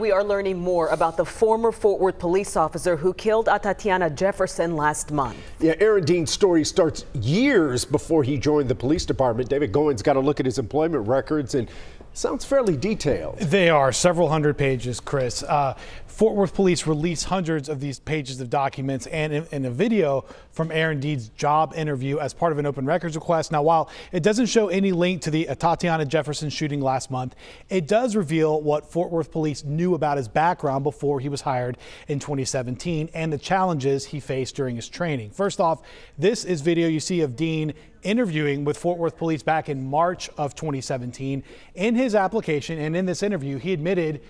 We are learning more about the former Fort Worth police officer who killed Atatiana-Jefferson last month. Yeah, Aaron Dean's story starts years before he joined the police department. David Goins got a look at his employment records and sounds fairly detailed. They are several hundred pages, Chris. Fort Worth police released hundreds of these pages of documents and in a video from Aaron Dean's job interview as part of an open records request. Now, while it doesn't show any link to the Atatiana-Jefferson shooting last month, it does reveal what Fort Worth police knew about his background before he was hired in 2017 and the challenges he faced during his training. First off, this is video you see of Dean interviewing with Fort Worth police back in March of 2017. In his application and in this interview, he admitted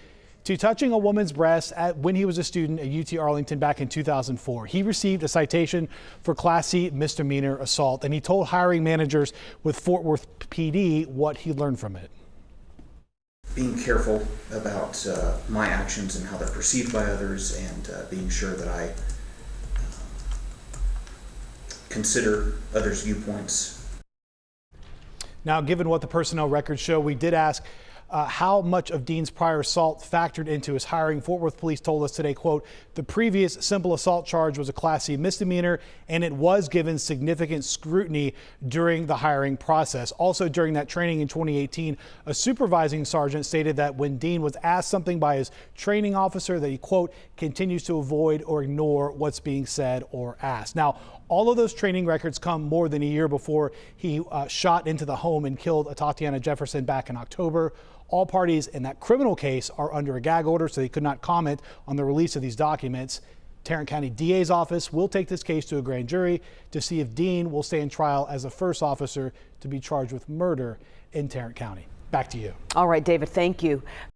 to touching a woman's breast when he was a student at UT Arlington back in 2004. He received a citation for Class C misdemeanor assault, and he told hiring managers with Fort Worth PD what he learned from it. Being careful about my actions and how they're perceived by others, and being sure that I consider others' viewpoints. Now, given what the personnel records show, we did ask how much of Dean's prior assault factored into his hiring. Fort Worth police told us today, quote, the previous simple assault charge was a Class C misdemeanor and it was given significant scrutiny during the hiring process. Also during that training in 2018, a supervising sergeant stated that when Dean was asked something by his training officer that he, quote, continues to avoid or ignore what's being said or asked. Now, all of those training records come more than a year before he shot into the home and killed Atatiana-Jefferson back in October. All parties in that criminal case are under a gag order, so they could not comment on the release of these documents. Tarrant County DA's office will take this case to a grand jury to see if Dean will stand trial as the first officer to be charged with murder in Tarrant County. Back to you. All right, David, thank you.